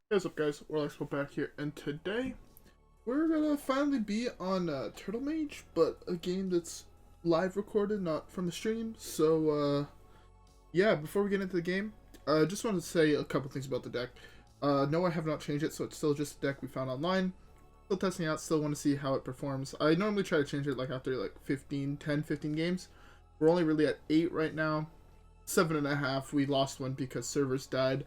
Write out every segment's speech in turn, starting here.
Hey, what's up guys, WhirlXbow back here, and today we're gonna finally be on Turtle Mage, but a game that's live recorded, not from the stream. So yeah, before we get into the game, I just wanted to say a couple things about the deck. No, I have not changed it, so it's still just a deck we found online. Still testing out, still want to see how it performs. I normally try to change it like after like 15 games. We're only really at 8 right now. 7.5, we lost one because servers died.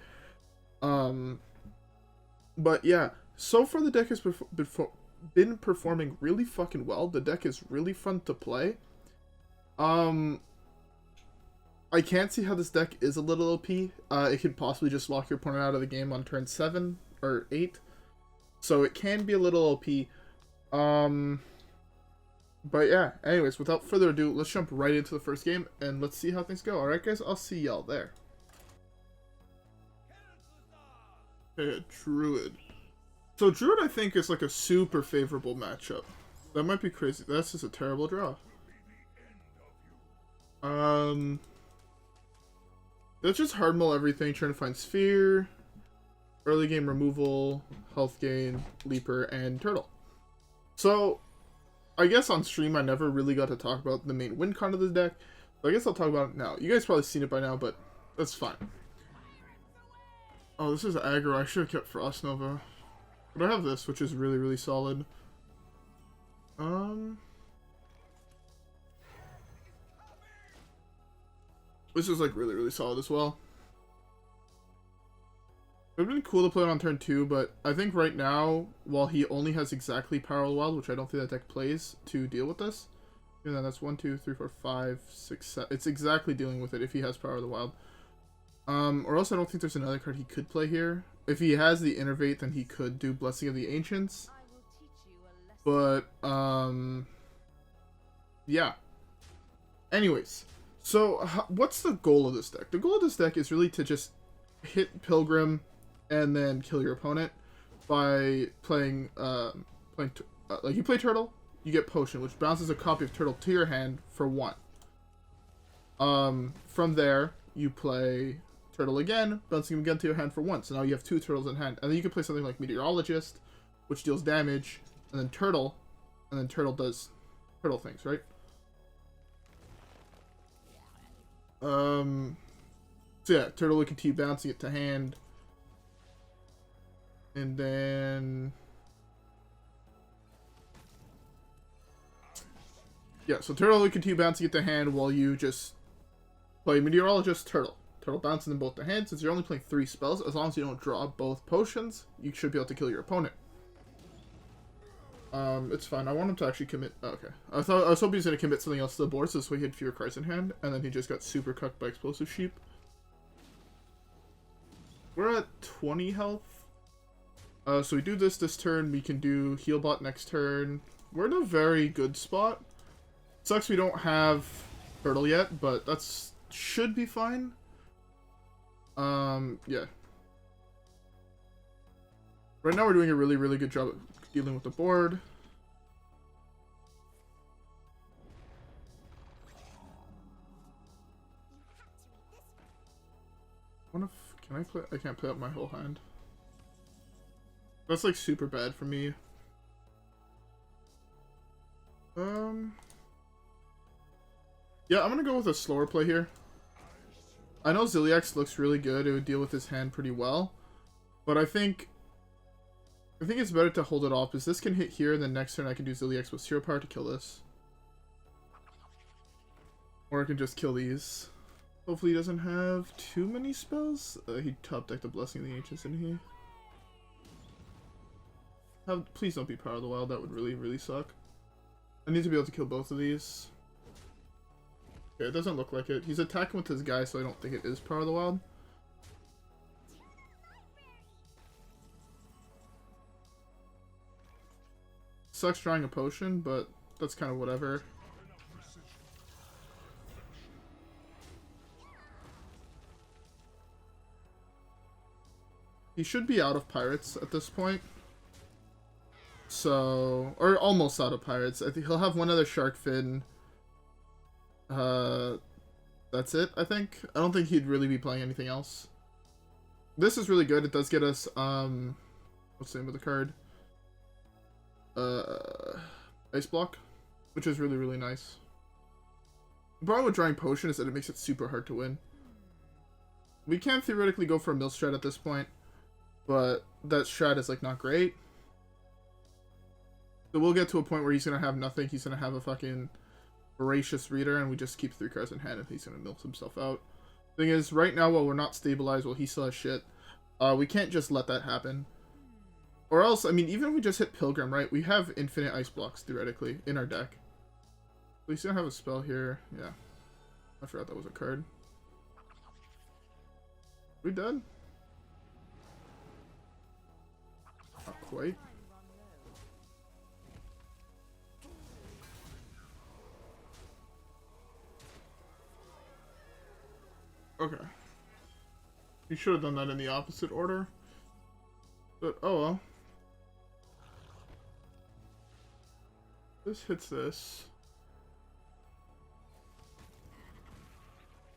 But yeah, so far the deck has been performing really fucking well. The deck is really fun to play. I can't see how this deck is a little OP. It could possibly just lock your opponent out of the game on turn 7 or 8. So it can be a little OP. But yeah, anyways, without further ado, let's jump right into the first game and let's see how things go. Alright guys, I'll see y'all there. Okay, Druid. So Druid, I think, is like a super favorable matchup. That might be crazy. That's just a terrible draw. Let's just hard mull everything, trying to find Sphere, early game removal, health gain, Leaper, and Turtle. So, I guess on stream I never really got to talk about the main win con of the deck, but I guess I'll talk about it now. You guys probably seen it by now, but that's fine. Oh, this is aggro. I should have kept Frost Nova. But I have this, which is really, really solid. This is like really, really solid as well. It would have been cool to play it on turn 2, but I think right now, while he only has exactly Power of the Wild, which I don't think that deck plays to deal with this. And then that's 1, 2, 3, 4, 5, 6, 7. It's exactly dealing with it if he has Power of the Wild. Or else I don't think there's another card he could play here. If he has the Innervate, then he could do Blessing of the Ancients. But, yeah. Anyways, so what's the goal of this deck? The goal of this deck is really to just hit Pilgrim and then kill your opponent by playing, like you play Turtle, you get Potion, which bounces a copy of Turtle to your hand for 1. From there, you play Turtle again, bouncing him again to your hand for 1. So now you have 2 turtles in hand. And then you can play something like Meteorologist, which deals damage, and then Turtle does turtle things, right? So yeah, Turtle will continue bouncing it to hand. And then yeah, so Turtle will continue bouncing it to hand while you just play Meteorologist, Turtle. Turtle bouncing them both to hand. Since you're only playing 3 spells, as long as you don't draw both potions, you should be able to kill your opponent. It's fine. I want him to actually commit. Oh, okay. I was hoping he was gonna commit something else to the board, so this way he had fewer cards in hand, and then he just got super cucked by Explosive Sheep. We're at 20 health. So we do this turn. We can do Healbot next turn. We're in a very good spot. Sucks we don't have Turtle yet, but that's should be fine. Yeah. Right now we're doing a really, really good job at dealing with the board. Can I play? I can't play up my whole hand. That's like super bad for me. Yeah, I'm gonna go with a slower play here. I know Zilliax looks really good. It would deal with his hand pretty well. But I think it's better to hold it off, because this can hit here, and then next turn I can do Zilliax with Zero Power to kill this. Or I can just kill these. Hopefully he doesn't have too many spells. He top decked the Blessing of the Ancients, didn't he? Please don't be Power of the Wild. That would really, really suck. I need to be able to kill both of these. Okay, it doesn't look like it. He's attacking with his guy, so I don't think it is Power of the Wild. Sucks drawing a potion, but that's kind of whatever. He should be out of Pirates at this point. So, or almost out of Pirates. I think he'll have one other Shark Fin. That's it, I think. I don't think he'd really be playing anything else. This is really good. It does get us, what's the name of the card? Ice Block, which is really, really nice. The problem with drawing Potion is that it makes it super hard to win. We can theoretically go for a mill strat at this point, but that strat is, like, not great. So we'll get to a point where he's going to have nothing. He's going to have a fucking Voracious Reader, and we just keep 3 cards in hand, and he's going to mill himself out. Thing is, right now, while we're not stabilized, while he still has shit, we can't just let that happen. Or else, I mean, even if we just hit Pilgrim, right, we have infinite ice blocks, theoretically, in our deck. We still have a spell here. Yeah. I forgot that was a card. We done? Not quite. Okay. You should have done that in the opposite order. But, oh well. This hits this.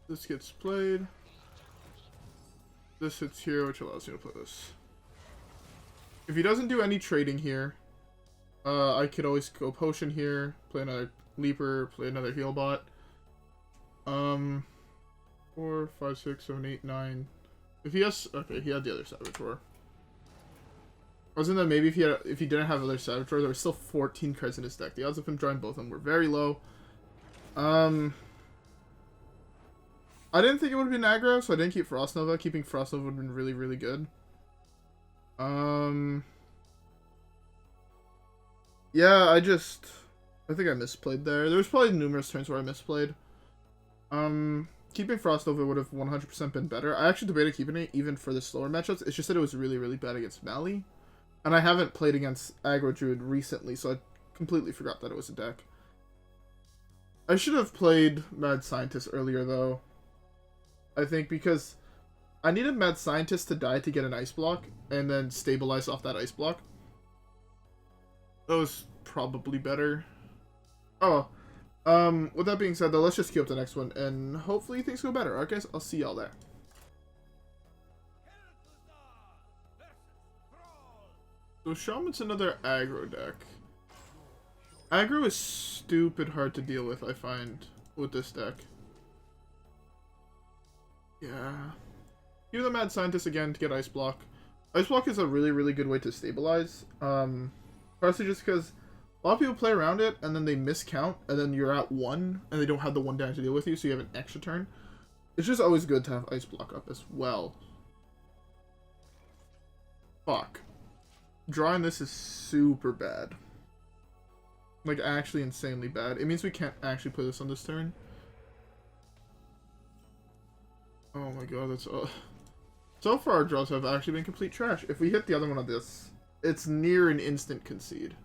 This gets played. This hits here, which allows you to play this. If he doesn't do any trading here, I could always go Potion here, play another Leaper, play another Healbot. 4, 5, 6, 7, 8, 9. If he has, okay, he had the other Savage Roar. I was in that maybe if he didn't have other Savage Roar, there were still 14 cards in his deck. The odds of him drawing both of them were very low. I didn't think it would have been aggro, so I didn't keep Frost Nova. Keeping Frost Nova would have been really, really good. Yeah, I think I misplayed there. There was probably numerous turns where I misplayed. Keeping Frost Nova would have 100% been better. I actually debated keeping it even for the slower matchups. It's just that it was really, really bad against Mali. And I haven't played against Aggro Druid recently, so I completely forgot that it was a deck. I should have played Mad Scientist earlier, though. I think because I needed Mad Scientist to die to get an Ice Block, and then stabilize off that Ice Block. That was probably better. Oh, with that being said, though, let's just queue up the next one, and hopefully things go better. Alright, guys, I'll see y'all there. So, Shaman's another aggro deck. Aggro is stupid hard to deal with, I find, with this deck. Yeah. Give the Mad Scientist again to get Ice Block. Ice Block is a really, really good way to stabilize. Partially just because a lot of people play around it, and then they miscount, and then you're at 1, and they don't have the 1 down to deal with you, so you have an extra turn. It's just always good to have Ice Block up as well. Fuck. Drawing this is super bad. Like, actually insanely bad. It means we can't actually play this on this turn. Oh my god, that's... So far, our draws have actually been complete trash. If we hit the other one on this, it's near an instant concede.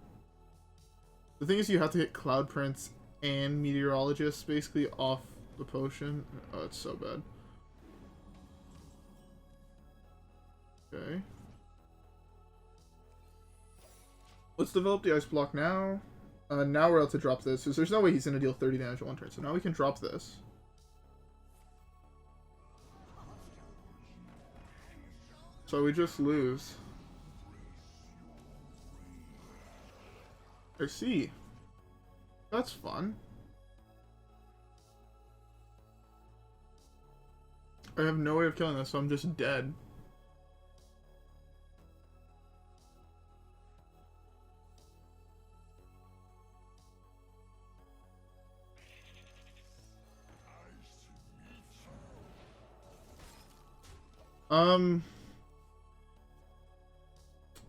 The thing is, you have to hit Cloud Prince and Meteorologist, basically, off the potion. Oh, it's so bad. Okay. Let's develop the Ice Block now. Now we're able to drop this, because there's no way he's going to deal 30 damage in 1 turn. So now we can drop this. So we just lose. I see. That's fun. I have no way of killing this, so I'm just dead.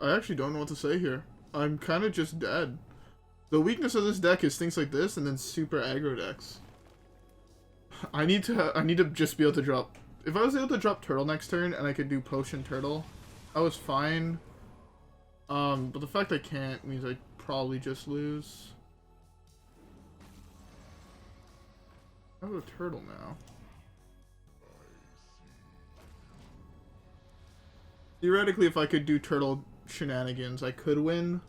I actually don't know what to say here. I'm kind of just dead. The weakness of this deck is things like this, and then super aggro decks. I need to just be able to drop. If I was able to drop Turtle next turn, and I could do Potion Turtle, I was fine. But the fact I can't means I probably just lose. I have a Turtle now. Theoretically, if I could do Turtle shenanigans, I could win.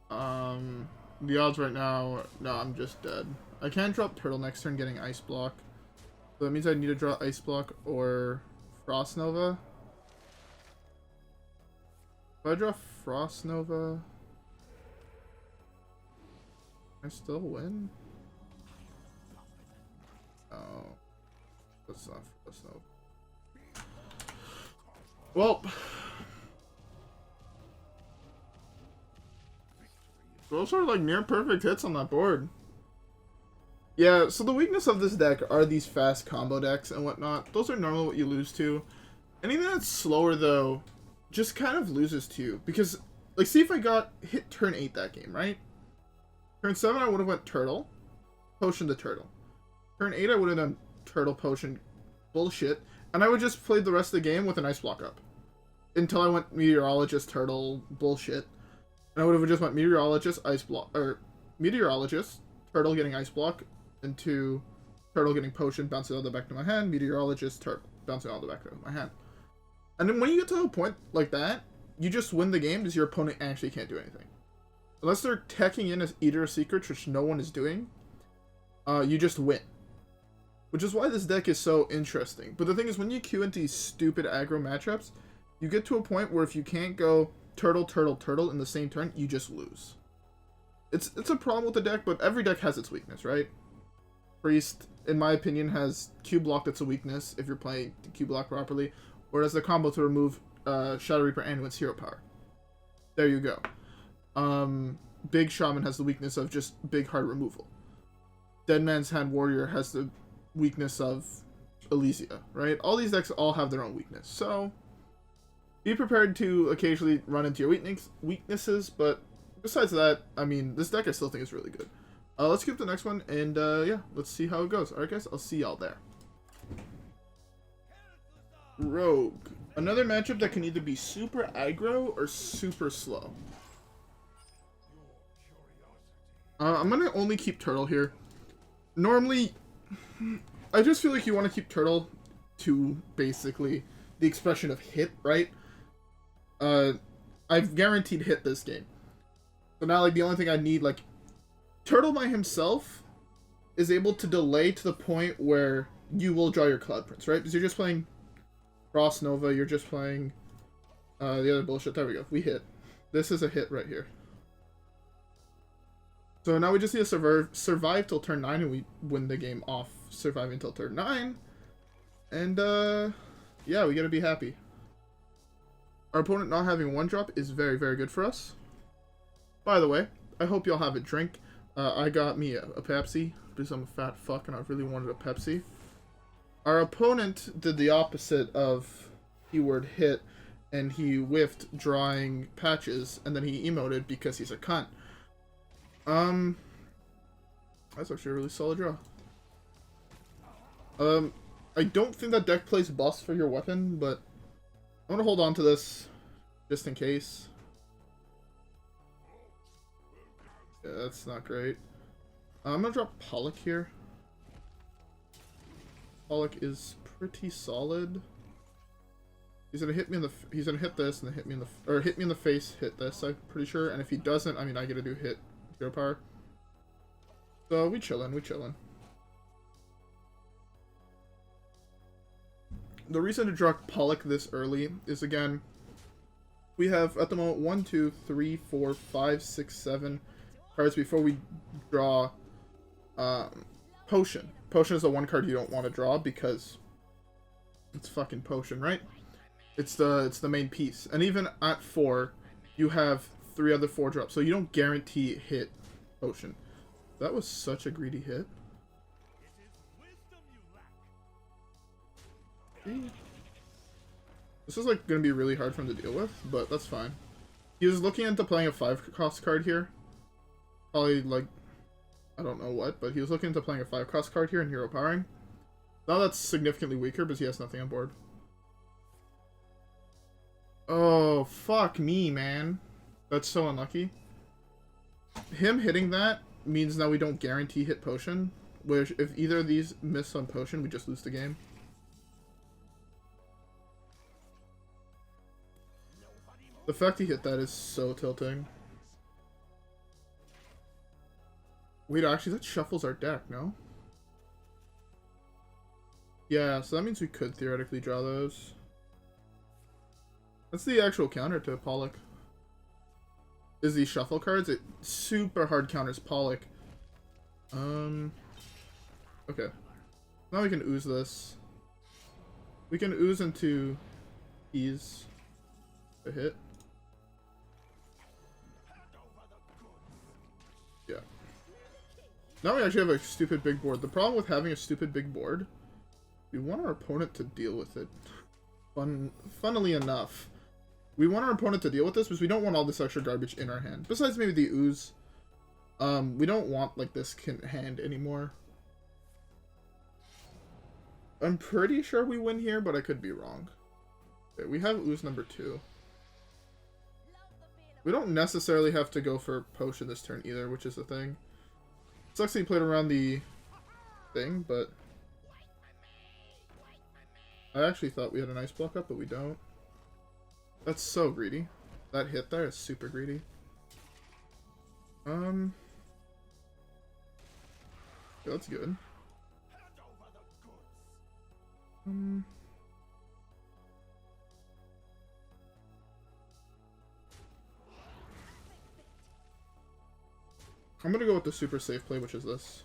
The odds right now, no, I'm just dead. I can't drop Turtle next turn getting Ice Block. So that means I need to draw Ice Block or Frost Nova. If I draw Frost Nova, I still win? Oh, that's not Frost Nova. Well, those are like near perfect hits on that board. Yeah, so the weakness of this deck are these fast combo decks and whatnot. Those are normally what you lose to. Anything that's slower, though, just kind of loses to you. Because, like, see if I got hit turn 8 that game, right? Turn 7, I would have went Turtle. Potion the Turtle. Turn 8, I would have done Turtle, Potion, bullshit. And I would just play the rest of the game with an Ice Block up. Until I went Meteorologist, Turtle, bullshit. And I would have just went Meteorologist, Ice Block, or Meteorologist, Turtle getting Ice Block, into Turtle getting Potion, bouncing all the back to my hand, Meteorologist, Turtle, bouncing all the back to my hand. And then when you get to a point like that, you just win the game because your opponent actually can't do anything. Unless they're teching in as Eater of Secrets, which no one is doing, you just win. Which is why this deck is so interesting. But the thing is, when you queue into these stupid aggro matchups, you get to a point where if you can't go Turtle, Turtle, Turtle in the same turn, you just lose. It's a problem with the deck, but every deck has its weakness, right? Priest, in my opinion, has Q block that's a weakness if you're playing the Q block properly, whereas the combo to remove Shadow Reaper and wins hero power. There you go. Big Shaman has the weakness of just big hard removal. Dead Man's Hand Warrior has the weakness of Elysia, right? All these decks all have their own weakness, so be prepared to occasionally run into your weaknesses, but besides that, I mean, this deck I still think is really good. Let's skip the next one, and yeah, let's see how it goes. Alright guys, I'll see y'all there. Rogue. Another matchup that can either be super aggro or super slow. I'm gonna only keep Turtle here. Normally, I just feel like you want to keep Turtle to basically the expression of hit, right? I've guaranteed hit this game. So now, like, the only thing I need, like, Turtle by himself is able to delay to the point where you will draw your Cloud Prince, right? Because you're just playing Frost Nova, you're just playing the other bullshit. There we go. We hit. This is a hit right here. So now we just need to survive till turn 9, and we win the game off surviving till turn 9. And, yeah, we gotta be happy. Our opponent not having one drop is very, very good for us. By the way, I hope y'all have a drink. I got me a Pepsi, because I'm a fat fuck and I really wanted a Pepsi. Our opponent did the opposite of keyword hit, and he whiffed drawing patches, and then he emoted because he's a cunt. That's actually a really solid draw. I don't think that deck plays buffs for your weapon, but I'm gonna hold on to this just in case. Yeah, that's not great. I'm gonna drop Pollock here. Pollock is pretty solid. He's gonna hit me in the. He's gonna hit this and then hit me in the. Or hit me in the face. Hit this. I'm pretty sure. And if he doesn't, I mean, I get to do hit hero power. So we chillin'. We chillin'. The reason to draw Pollock this early is, again, we have at the moment 1, 2, 3, 4, 5, 6, 7 cards before we draw Potion. Potion is the one card you don't want to draw because it's fucking Potion, right? It's the main piece. And even at 4, you have 3 other 4 drops, so you don't guarantee hit Potion. That was such a greedy hit. This is like gonna be really hard for him to deal with, but that's fine. He was looking into playing a 5-cost card here. Probably like, I don't know what, but he was looking into playing a 5-cost card here and hero powering. Now that's significantly weaker because he has nothing on board. Oh, fuck me, man. That's so unlucky. Him hitting that means now we don't guarantee hit Potion, which if either of these miss on Potion, we just lose the game. The fact he hit that is so tilting. Wait, actually, that shuffles our deck, no? Yeah, so that means we could theoretically draw those. That's the actual counter to Pollock. is these shuffle cards. It super hard counters Pollock. Okay. Now we can ooze this. We can ooze into Keys. A hit. Yeah. Now we actually have a stupid big board. The problem with having a stupid big board, we want our opponent to deal with it. Funnily enough, we want our opponent to deal with this because we don't want all this extra garbage in our hand. Besides maybe the ooze. We don't want like this hand anymore. I'm pretty sure we win here, but I could be wrong. Okay, we have ooze number 2. We don't necessarily have to go for potion this turn either, which is the thing. Sucks that he played around the thing, but I actually thought we had an ice block up, but we don't. That's so greedy. That hit there is super greedy. Yeah, that's good. I'm gonna go with the super safe play, which is this.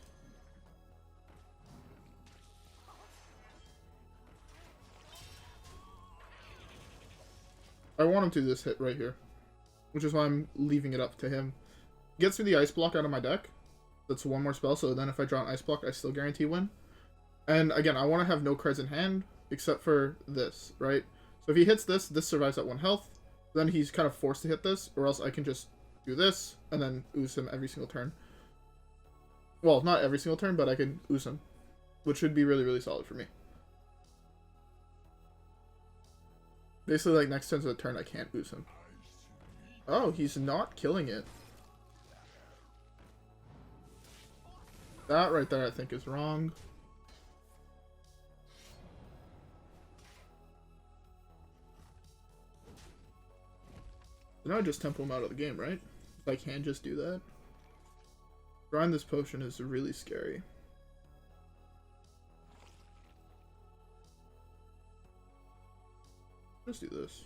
I want him to do this hit right here, which is why I'm leaving it up to him. Gets me the ice block out of my deck. That's one more spell, so then if I draw an ice block, I still guarantee win. And again, I want to have no cards in hand, except for this, right? So if he hits this, this survives at 1 health. Then he's kind of forced to hit this, or else I can just do this, and then ooze him every single turn. Well, not every single turn, but I can ooze him, which should be really, really solid for me. Basically, like, next turn's a turn, I can't ooze him. Oh, he's not killing it. That right there, I think, is wrong. So now I just tempo him out of the game, right? If I can just do that. Drawing this potion is really scary. Let's do this.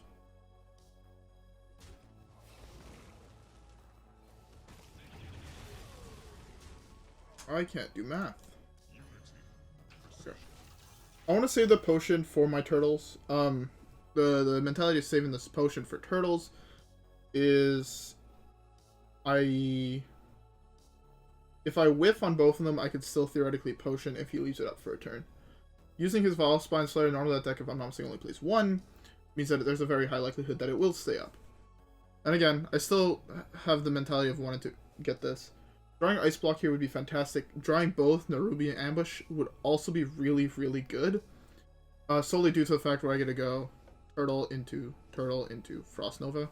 I can't do math. Okay. I want to save the potion for my turtles. The mentality of saving this potion for turtles is if I whiff on both of them, I could still theoretically potion if he leaves it up for a turn. Using his Vile Spine Slayer, normally that deck, if I'm not mistaken, only plays 1, means that there's a very high likelihood that it will stay up. And again, I still have the mentality of wanting to get this. Drawing Ice Block here would be fantastic. Drawing both Nerubian Ambush would also be really, really good. Solely due to the fact where I get to go Turtle into Frost Nova.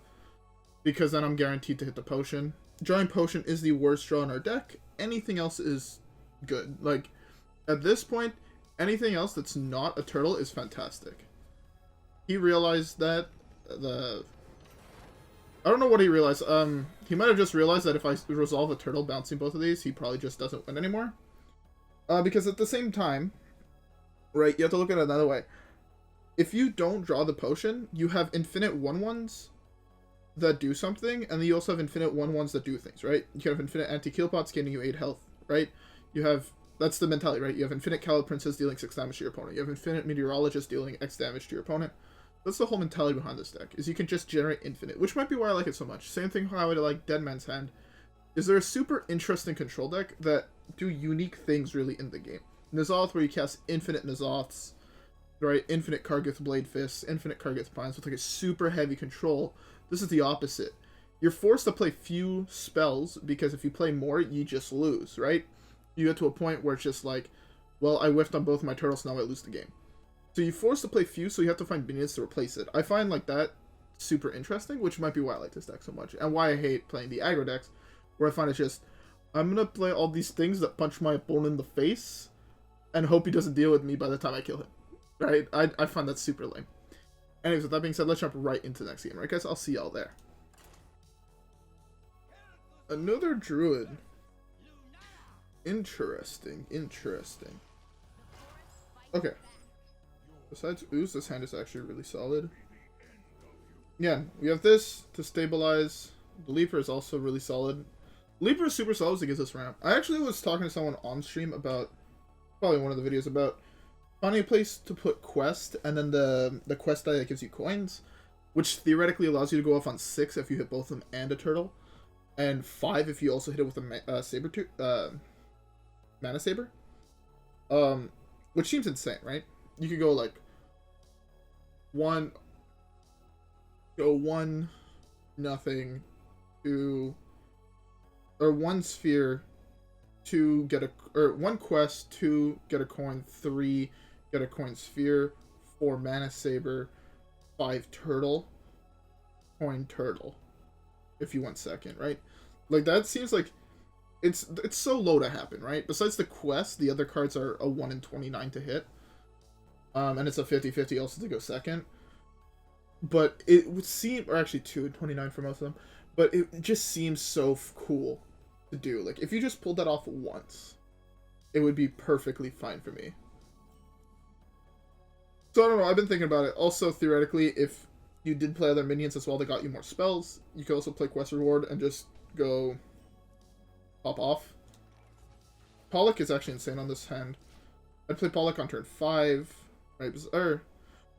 Because then I'm guaranteed to hit the potion. Drawing potion is the worst draw in our deck. Anything else is good. Like, at this point, anything else that's not a turtle is fantastic. He realized that I don't know what he realized. He might have just realized that if I resolve a turtle bouncing both of these, he probably just doesn't win anymore. Because at the same time, right, you have to look at it another way. If you don't draw the potion, you have infinite 1/1s that do something, and then you also have infinite 1/1s that do things, right? You have infinite anti-Keelpots gaining you 8 health, right? You have, that's the mentality, right? You have infinite Cowled Princess dealing 6 damage to your opponent. You have infinite Meteorologist dealing X damage to your opponent. That's the whole mentality behind this deck, is you can just generate infinite, which might be why I like it so much. Same thing how I like Dead Man's Hand. Is there a super interesting control deck that do unique things really in the game? N'Zoth, where you cast infinite N'Zoths, right? Infinite Kargith Blade Fists, infinite Kargith Pines with like a super heavy control. This is the opposite. You're forced to play few spells because if you play more, you just lose, right? You get to a point where it's just like, well, I whiffed on both my turtles, now I lose the game. So you're forced to play few, so you have to find minions to replace it. I find like that super interesting, which might be why I like this deck so much, and why I hate playing the aggro decks, where I find it's just, I'm gonna play all these things that punch my opponent in the face, and hope he doesn't deal with me by the time I kill him. Right? I find that super lame. Anyways, with that being said, let's jump right into the next game, right guys? I'll see y'all there. Another Druid. Interesting, interesting. Okay. Besides Ooze, this hand is actually really solid. Yeah, we have this to stabilize The Leaper is also really solid. Leaper is super solid against this ramp. I actually was talking to someone on stream about, probably one of the videos, about finding a place to put quest, and then the quest die that gives you coins, which theoretically allows you to go off on 6 if you hit both of them and a turtle, and 5 if you also hit it with a Manasaber. Which seems insane, right? You could go like 1, 0, 2, or 1 sphere, 2 get a, or 1 quest, 2 get a coin, 3 get a coin sphere, 4 Manasaber, 5 turtle, coin turtle. If you went second, right? Like that seems like it's so low to happen, right? Besides the quest, the other cards are a 1 in 29 to hit. And it's a 50-50 also to go second. But it would seem, or actually 2 in 29 for most of them, but it just seems so cool to do. Like, if you just pulled that off once, it would be perfectly fine for me. So, I don't know, I've been thinking about it. Also, theoretically, if you did play other minions as well that got you more spells, you could also play Quest Reward and just go pop off. Pollock is actually insane on this hand. I'd play Pollock on turn 5. Right, or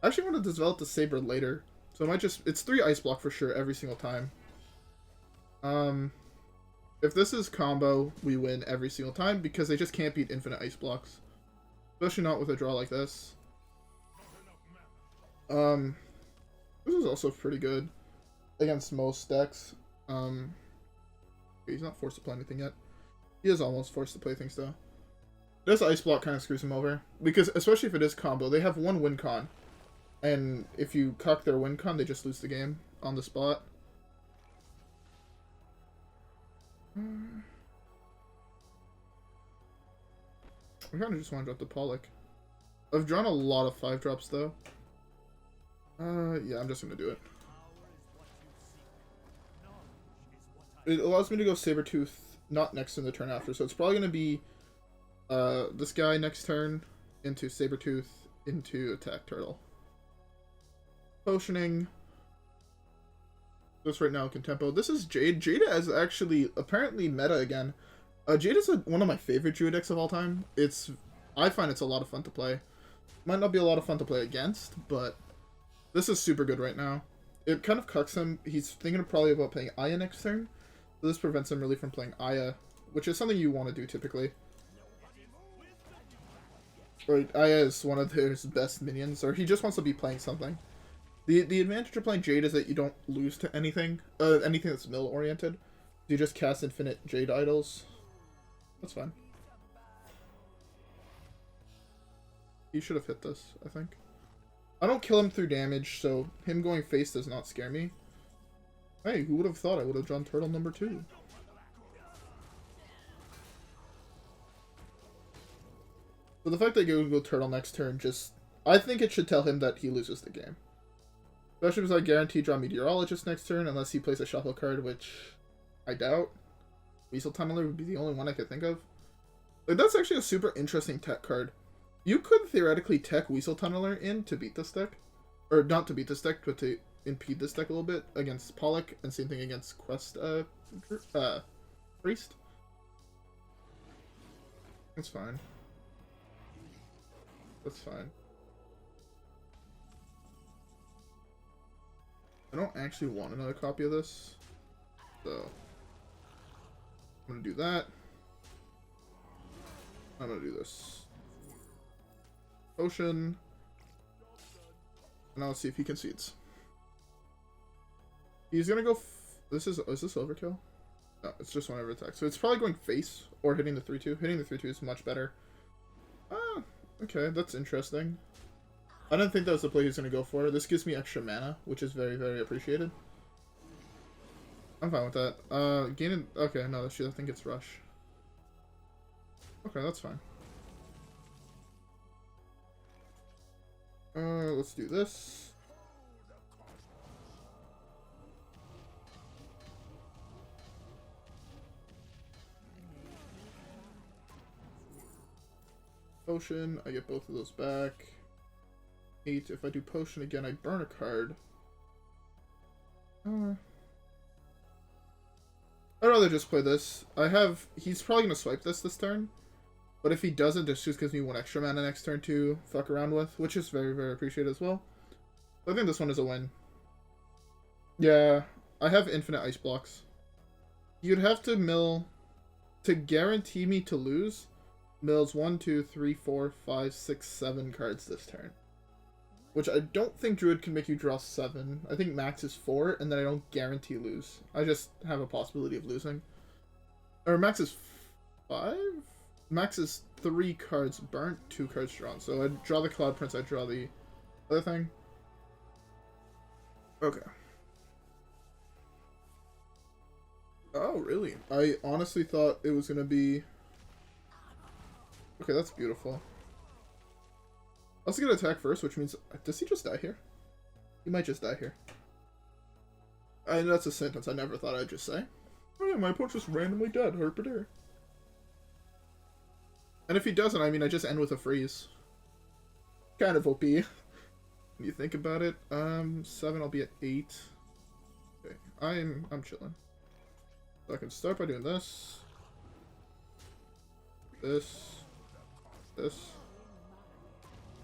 I actually want to develop the Saber later. So I might just, it's 3 ice block for sure every single time. If this is combo, we win every single time because they just can't beat infinite ice blocks. Especially not with a draw like this. This is also pretty good against most decks. He's not forced to play anything yet. He is almost forced to play things though. This ice block kind of screws him over because, especially if it is combo, they have 1 win con, and if you cuck their win con, they just lose the game on the spot. I kind of just want to drop the Pollock. I've drawn a lot of 5-drops though. Yeah, I'm just gonna do it. It allows me to go Sabertooth not next in the turn after, so it's probably gonna be this guy next turn into Sabertooth into attack turtle. Potioning. This right now can tempo. This is Jade. Jade is actually apparently meta again. Jade is one of my favorite Druid decks of all time. I find it's a lot of fun to play. Might not be a lot of fun to play against, but this is super good right now. It kind of cucks him. He's thinking probably about playing Aya next turn. So this prevents him really from playing Aya, which is something you want to do typically. Right, Aya is one of his best minions, or he just wants to be playing something. The advantage of playing Jade is that you don't lose to anything, anything that's mill oriented. You just cast infinite Jade idols. That's fine. He should have hit this, I think. I don't kill him through damage, so him going face does not scare me. Hey, who would have thought I would have drawn turtle number 2? So the fact that you go turtle next turn just, I think it should tell him that he loses the game. Especially because I guarantee draw Meteorologist next turn unless he plays a shuffle card, which I doubt. Weasel Tunneler would be the only one I could think of. Like, that's actually a super interesting tech card. You could theoretically tech Weasel Tunneler in to beat this deck. Or not to beat this deck, but to impede this deck a little bit against Pollock, and same thing against Quest Priest. That's fine. That's fine. I don't actually want another copy of this, so I'm gonna do that. I'm gonna do this. Potion. And I'll see if he concedes. He's gonna go is this overkill? No, it's just whenever attack. So it's probably going face or hitting the 3-2. Hitting the 3-2 is much better. Ah, okay, that's interesting. I didn't think that was the play he was going to go for. This gives me extra mana, which is very, very appreciated. I'm fine with that. Gaining... Okay, no, I think it's Rush. Okay, that's fine. Let's do this. Potion, I get both of those back. 8. If I do potion again, I burn a card. I'd rather just play this. He's probably going to swipe this turn. But if he doesn't, this just gives me 1 extra mana next turn to fuck around with, which is very, very appreciated as well. So I think this one is a win. Yeah, I have infinite ice blocks. You'd have to mill, to guarantee me to lose, mills 1, 2, 3, 4, 5, 6, 7 cards this turn. Which I don't think Druid can make you draw 7. I think max is 4, and then I don't guarantee lose. I just have a possibility of losing. Or max is 5? Max is 3 cards burnt, 2 cards drawn. So I draw the Cloud Prince, I draw the other thing. Okay. Oh, really? I honestly thought it was going to be... Okay, that's beautiful. Let's get attack first, which means... Does he just die here? He might just die here. I know that's a sentence I never thought I'd just say. Oh yeah, my opponent just randomly dead. Herpeter. And if he doesn't, I mean, I just end with a freeze. Kind of OP. When you think about it. 7, I'll be at 8. Okay, I'm chilling. So I can start by doing this. This.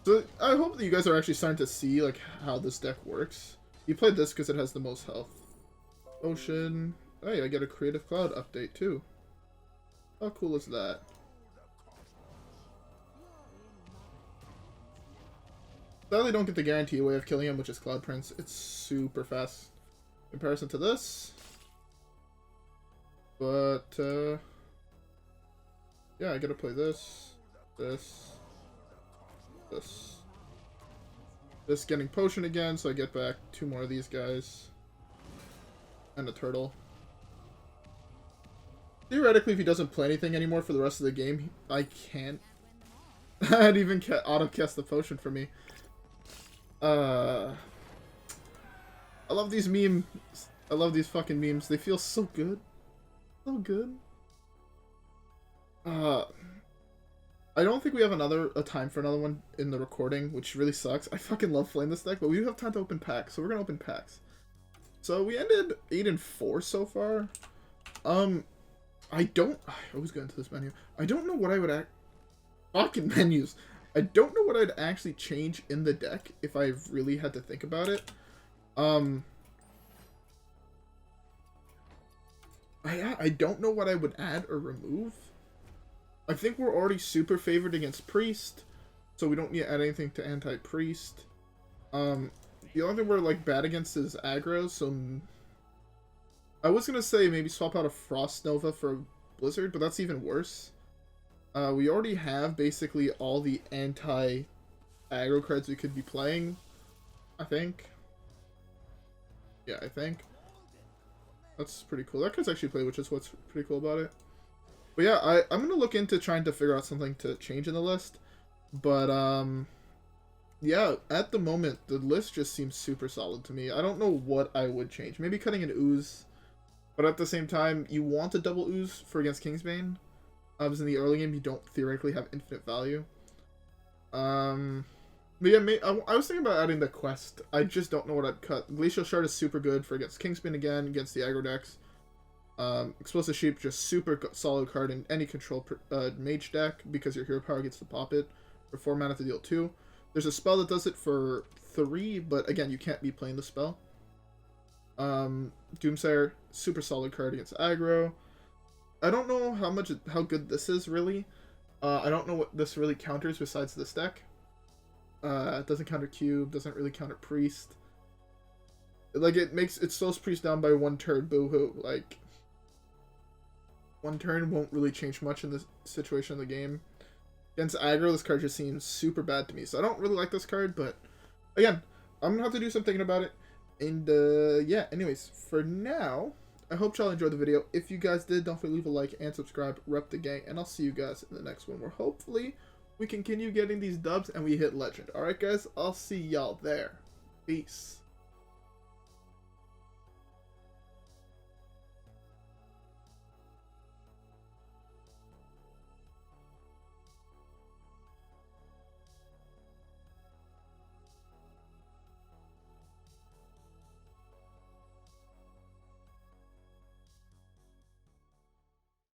So I hope that you guys are actually starting to see like how this deck works. You played this because it has the most health. Ocean. Hey, I get a Creative Cloud update too. How cool is that? Sadly, don't get the guarantee way of killing him, which is Cloud Prince. It's super fast in comparison to this. But yeah, I gotta play this. This getting potion again, so I get back 2 more of these guys. And a turtle. Theoretically, if he doesn't play anything anymore for the rest of the game, I can't. I'd even auto-cast the potion for me. I love these memes. I love these fucking memes. They feel so good. So good. I don't think we have a time for another one in the recording, which really sucks. I fucking love playing this deck, but we do have time to open packs, so we're gonna open packs. So we ended 8-4 so far. I always go into this menu. I don't know what I would fucking menus. I don't know what I'd actually change in the deck if I really had to think about it. I don't know what I would add or remove. I think we're already super favored against Priest, so we don't need to add anything to anti-Priest. The only thing we're like bad against is aggro, so I was gonna say maybe swap out a Frost Nova for a Blizzard, but that's even worse. We already have basically all the anti-aggro cards we could be playing, I think. Yeah, I think. That's pretty cool. That card's actually played, which is what's pretty cool about it. But yeah, I'm going to look into trying to figure out something to change in the list. But, yeah, at the moment, the list just seems super solid to me. I don't know what I would change. Maybe cutting an Ooze. But at the same time, you want a double Ooze for against Kingsbane. Because in the early game, you don't theoretically have infinite value. But yeah, I was thinking about adding the quest. I just don't know what I'd cut. Glacial Shard is super good for against Kingsbane again, against the aggro decks. Explosive Sheep, just super solid card in any control mage deck, because your hero power gets to pop it for 4 mana to deal 2. There's a spell that does it for 3, but again, you can't be playing the spell. Doomsayer, super solid card against aggro. I don't know how good this is, really. I don't know what this really counters besides this deck. It doesn't counter Cube, doesn't really counter Priest. Like, it slows Priest down by 1 turn, boo-hoo. Like, 1 turn won't really change much in this situation of the game. Against aggro, this card just seems super bad to me, so I don't really like this card, but again, I'm gonna have to do some thinking about it. And yeah, anyways, for now, I hope y'all enjoyed the video. If you guys did, don't forget to leave a like and subscribe, rep the gang, and I'll see you guys in the next one, where hopefully we continue getting these dubs and we hit legend. Alright guys, I'll see y'all there. Peace.